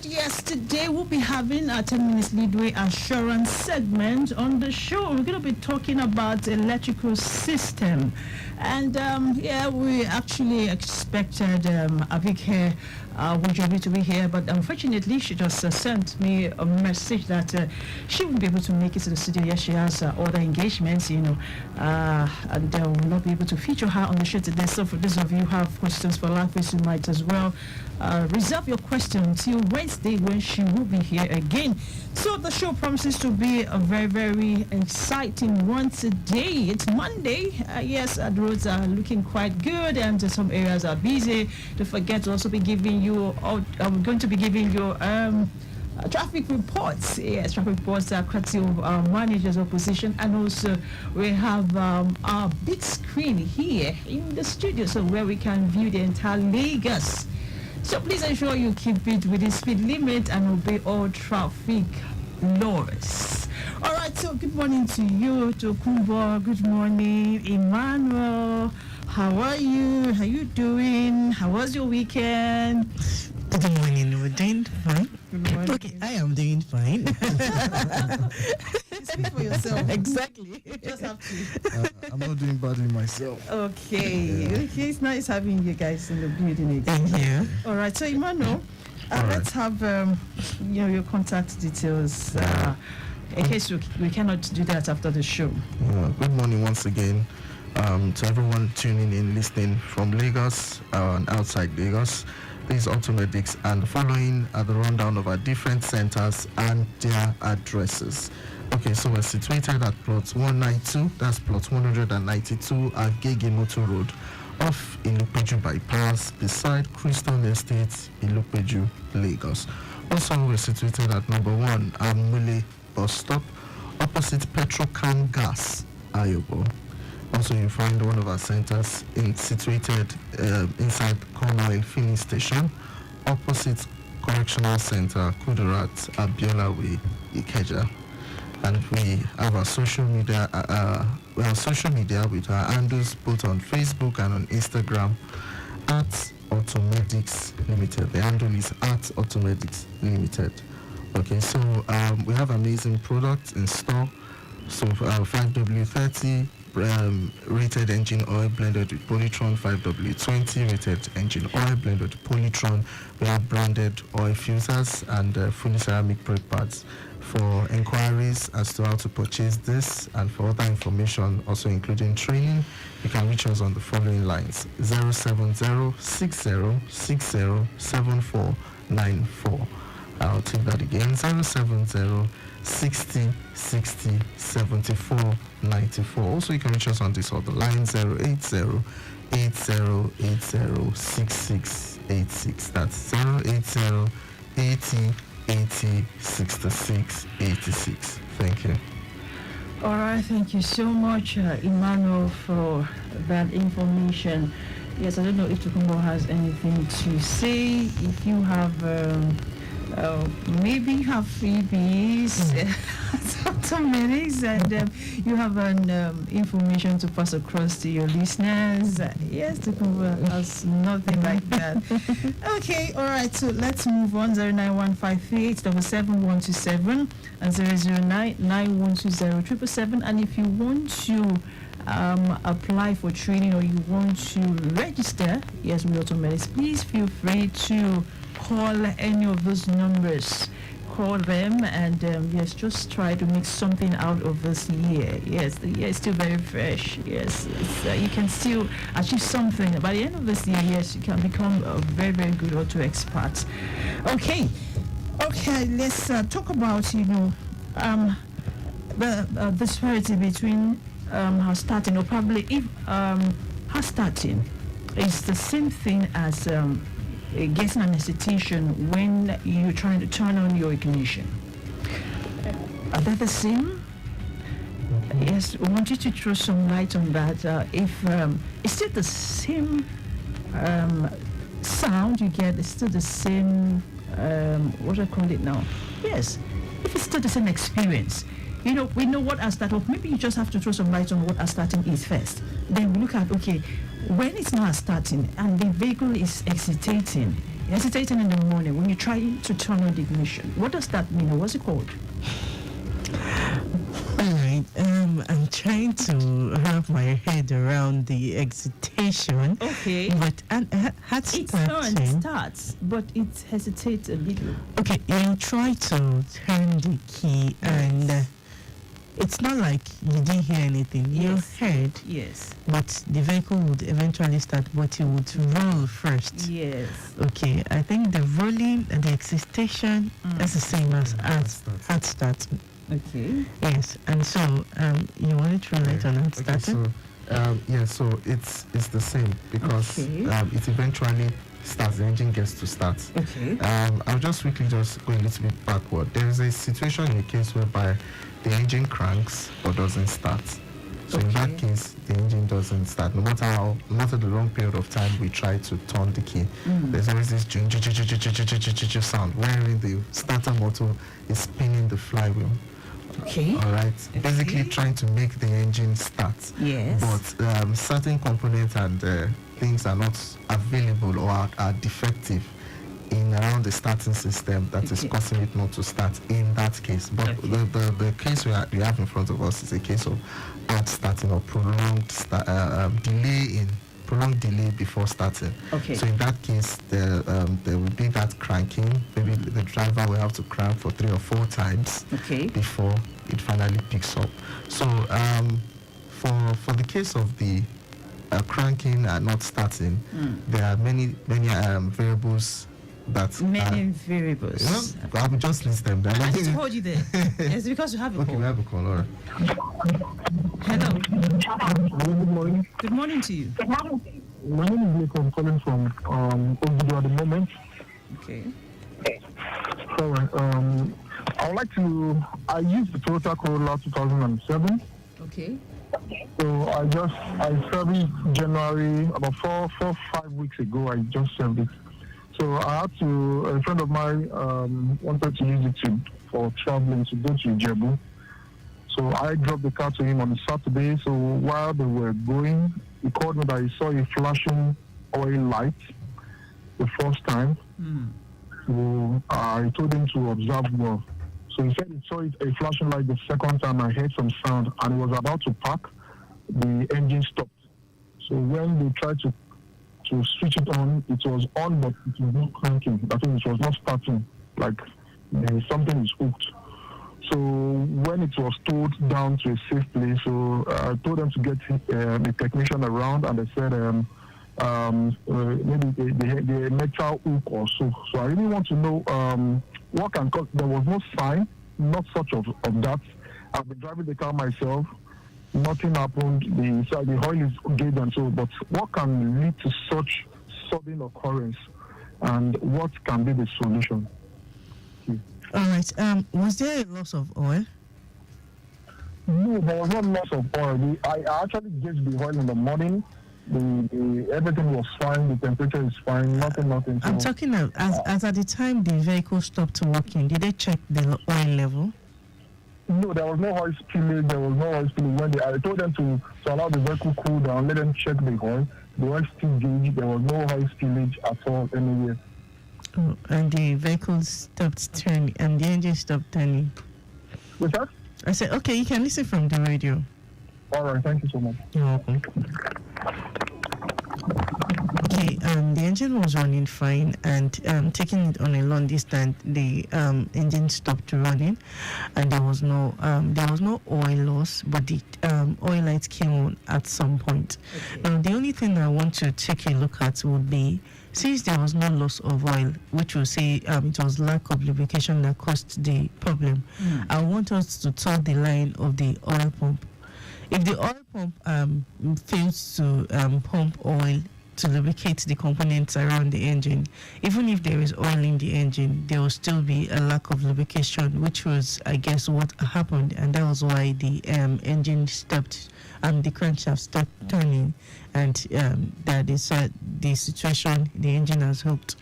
right, yes, today we'll be having a 10 minutes leadway assurance segment on the show. We're going to be talking about electrical system. And we actually expected Abike Wujobi to be here, but unfortunately she just sent me a message that she won't be able to make it to the studio. Yes, she has other engagements, and will not be able to feature her on the show today. So for those of you who have questions for Lafis, you might as well reserve your question until Wednesday when she will be here again. So the show promises to be a very, very exciting one today. It's Monday. Yes, the roads are looking quite good and some areas are busy. Don't forget to also be giving you, I'm going to be giving you traffic reports. Yes, traffic reports are courtesy of our managers of position, and also we have our big screen here in the studio, so where we can view the entire Lagos. So please ensure you keep it within speed limit and obey all traffic laws. All right, so good morning to you, Tokunbo. Good morning, Emmanuel. How are you? How you doing? How was your weekend? Good morning, we're doing fine. Good morning. Okay, I am doing fine. Speak for yourself. Exactly. You just have to. I'm not doing badly myself. Okay, it's nice having you guys in the building again. Thank you. All right, so Emmanuel, let's have your contact details in case we cannot do that after the show. Good morning once again to everyone tuning in, listening from Lagos and outside Lagos. This is AUTOMEDICS, and following are the rundown of our different centers and their addresses. Okay, so we're situated at plot 192, that's plot 192 at Gege Motor Road, off Ilupeju Bypass, beside Crystal Estate, Ilupeju, Lagos. Also, we're situated at number 1 Amule Bus Stop, opposite Petrocam Gas, Ayobo. Also, you find one of our centers situated inside Cornwall Filling Station, opposite Correctional Center, Kudurat, Abiola Way, Ikeja. And we have our social media, with our handles both on Facebook and on Instagram at AUTOMEDICS Limited. The handle is at AUTOMEDICS Limited. Okay, so we have amazing products in store. So 5W30 rated engine oil blended with Polytron, 5W20 rated engine oil blended with Polytron. We have branded oil filters and fully ceramic brake pads. For inquiries as to how to purchase this and for other information, also including training, you can reach us on the following lines: 070-6060-7494. I'll take that again: 070-6060-7494. Also, you can reach us on this other line: 080-8080-6686. That's 080-80-6686. Thank you. All right, thank you so much, Emmanuel, for that information. Yes, I don't know if Tokunbo has anything to say. If you have, maybe you have freebies, some minutes, and you have an information to pass across to your listeners. Yes, Tokunbo has nothing like that. Okay, all right, so let's move on. 09153877127 and 00991207777. And if you want to apply for training or you want to register, yes, with AUTOMEDICS, please feel free to call any of those numbers. Call them and yes, just try to make something out of this year. Yes, the year is still very fresh. Yes, you can still achieve something. By the end of this year, yes, you can become a very, very good auto expert. Okay, let's talk about the disparity between her starting, or probably if her starting is the same thing as getting an excitation when you're trying to turn on your ignition. Are they the same? Yes, I want you to throw some light on that. If it's still the same sound you get, it's still the same, what do I call it now? Yes, if it's still the same experience. We know what our starting, maybe you just have to throw some light on what our starting is first. Then we look at, okay, when it's not starting and the vehicle is excitating, hesitating in the morning when you try to turn on the ignition. What does that mean? What's it called? Alright, I'm trying to wrap my head around the excitation. Okay. But It starts, but it hesitates a little. Okay, you try to turn the key and it's not like you didn't hear anything. You heard. Yes. But the vehicle would eventually start, but it would roll first. Yes. Okay, I think the rolling and the excitation is the same as heart start. Okay. Yes, and so you wanted to relate on heart starting? So it's the same because it eventually starts. The engine gets to start. Okay. I'll just quickly just go a little bit backward. There is a situation in a case whereby the engine cranks but doesn't start. So in that case, the engine doesn't start. No matter the long period of time we try to turn the key, there's always this sound wherein the starter motor is spinning the flywheel. Okay. All right. Basically trying to make the engine start. Yes. But certain components and things are not available or are defective in around the starting system that is causing it not to start in that case. But the case we have in front of us is a case of hard starting or prolonged delay before starting. Okay. So in that case, there will be that cranking. Maybe the driver will have to crank for 3 or 4 times before it finally picks up. So for the case of the cranking and not starting, there are many variables. Many variables. I will just list them. I just hold you there. It's because you have a call. Okay, we have a call. All right. Hello. Good morning. Good morning to you. My name is Nick. I'm calling from Ogudu at the moment. Okay. So, I would like to. I used the Toyota Corolla 2007. Okay. So I serviced January about 5 weeks ago. I just served it. So I had to, a friend of mine wanted to use it for traveling to go to Ijebu. So I dropped the car to him on Saturday. So while they were going, he called me that he saw a flashing oil light the first time. So I told him to observe well. So he said he saw a flashing light the second time. I heard some sound and he was about to park. The engine stopped. So when they tried to switch it on, it was on, but it was not cranking. I think it was not starting, like something is hooked. So when it was towed down to a safe place, so I told them to get a technician around, and they said maybe the metal hook or so. So I really want to know what can cause. There was no sign, not such of that. I've been driving the car myself. Nothing happened. The oil is good and so, but what can lead to such sudden occurrence, and what can be the solution? All right. Was there a loss of oil? No, there was no loss of oil. I actually gauged the oil in the morning. Everything was fine. The temperature is fine. Nothing. I'm talking as at the time the vehicle stopped working. Did they check the oil level? No, there was no oil spilling. I told them to allow the vehicle cool down, let them check the oil. The oil still gauge. There was no oil spillage at all anywhere. Oh, and the vehicle stopped turning, and the engine stopped turning. What's that? I said, okay, you can listen from the radio. All right, thank you so much. You're welcome. Okay, the engine was running fine, and taking it on a long distance, the engine stopped running, and there was no oil loss, but the oil light came on at some point. Okay. Now, the only thing I want to take a look at would be, since there was no loss of oil, which will say it was lack of lubrication that caused the problem, I want us to tell the line of the oil pump. If the oil pump fails to pump oil to lubricate the components around the engine, even if there is oil in the engine, there will still be a lack of lubrication, which was, I guess, what happened, and that was why the engine stopped, the crankshaft stopped turning, and that is the situation the engine has hooked.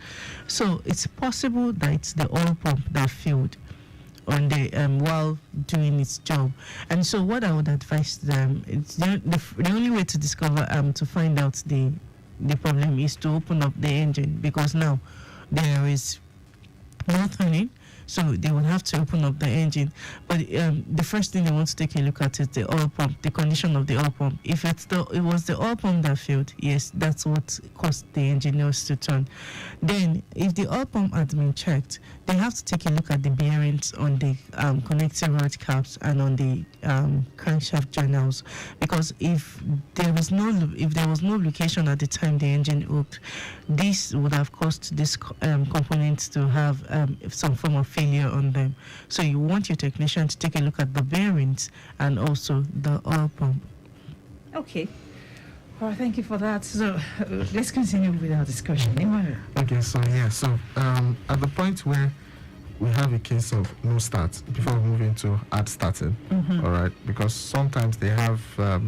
So it's possible that it's the oil pump that failed on the while doing its job. And so what I would advise them, it's the only way to discover to find out the problem is to open up the engine, because now there is no turning, so they would have to open up the engine. But the first thing they want to take a look at is the oil pump, the condition of the oil pump. If it was the oil pump that failed, yes, that's what caused the engine nose to turn. Then, if the oil pump had been checked, they have to take a look at the bearings on the connecting rod caps and on the crankshaft journals, because if there was no lubrication at the time the engine hooked, this would have caused this components to have some form of failure on them. So you want your technician to take a look at the bearings and also the oil pump. Okay. Well, thank you for that. So let's continue with our discussion. Emmanuel. Okay, so at the point where we have a case of no start before we move into hard starting, all right, because sometimes they have,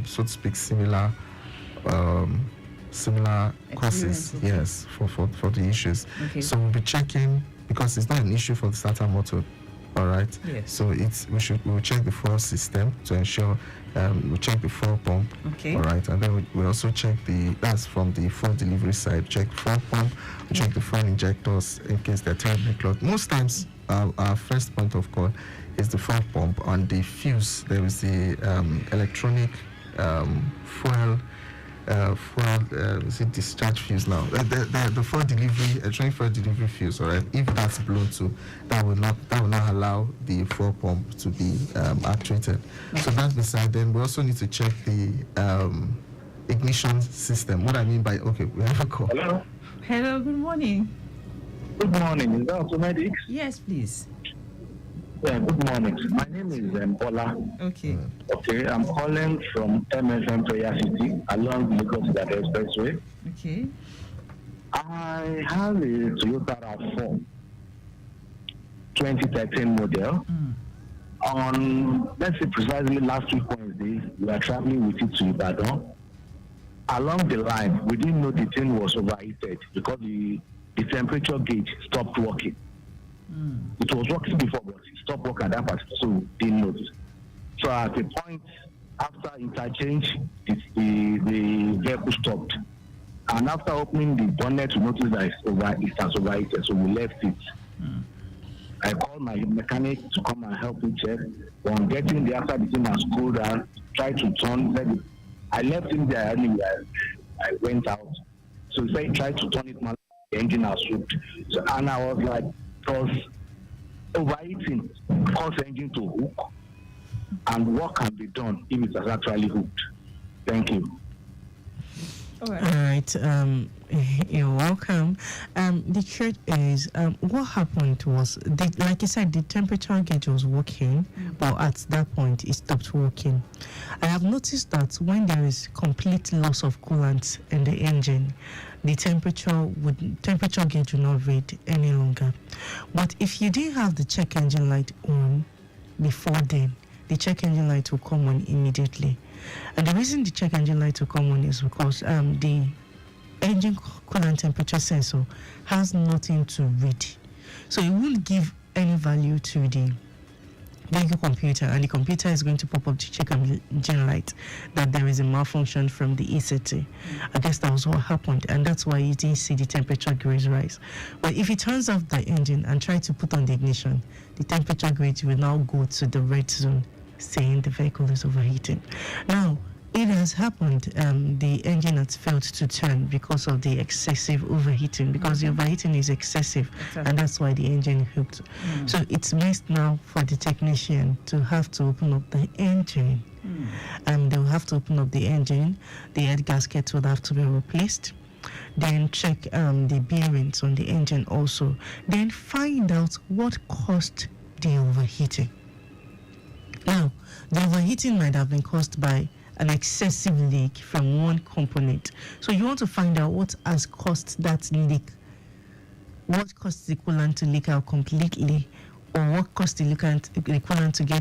so to speak, similar causes, yes, for the issues. Okay. So we'll be checking, because it's not an issue for the starter motor, all right. Yes. So we'll check the fuel system to ensure we check the fuel pump, Okay. all right, and then we also check that's from the fuel delivery side. Check fuel pump, we check the fuel injectors in case they're terribly clogged. Most times, our first point of call is the fuel pump. On the fuse, there is the electronic fuel discharge fuse now. The fuel delivery, electronic fuel delivery fuse, all right. If that's blown to, that will not allow the fuel pump to be actuated. So that's beside. Then we also need to check the ignition system. What I mean by, okay, we have a call. Hello. Hello, good morning. Good morning. Is that AUTOMEDICS? Yes, please. Yeah, good morning. My name is Bola. Okay. Okay, I'm calling from MFM Prayer City along Lagos Expressway. Okay. I have a Toyota RAV4 2013 model. On, let's say precisely last week Wednesday, we were traveling with it to Ibadan. Along the line, we didn't know the thing was overheated because the temperature gauge stopped working. It was working before, but it stopped working at that particular, so we didn't notice. So at a point after interchange, the vehicle stopped. And after opening the bonnet, we noticed that it has overheated, so we left it. I called my mechanic to come and help me check. On getting there, after the thing has cooled down, tried to turn. I left him there anyway. I went out. So he said, try to turn it, man. The engine has hooked. So, and I was like, because overheating causes the engine to hook, and what can be done if it has actually hooked? Thank you. All All right, you're welcome. The truth is, what happened was, like I said, the temperature gauge was working, but at that point it stopped working. I have noticed that when there is complete loss of coolant in the engine, the temperature gauge will not read any longer. But if you didn't have the check engine light on before then, the check engine light will come on immediately. And the reason the check engine light will come on is because the engine coolant temperature sensor has nothing to read. So it won't give any value to the vehicle computer, and the computer is going to pop up to check engine light that there is a malfunction from the ECT. I guess that was what happened, and that's why you didn't see the temperature gauge rise. But if it turns off the engine and try to put on the ignition, the temperature gauge will now go to the red zone, saying the vehicle is overheating. Now, it has happened, the engine has failed to turn because of the excessive overheating, because the overheating is excessive, and that's why the engine hooked. So it's best now for the technician to have to open up the engine. They'll have to open up the engine, the head gasket will have to be replaced, then check the bearings on the engine also, then find out what caused the overheating. Now, the overheating might have been caused by an excessive leak from one component. So you want to find out what has caused that leak. What caused the coolant to leak out completely, or what caused the coolant to get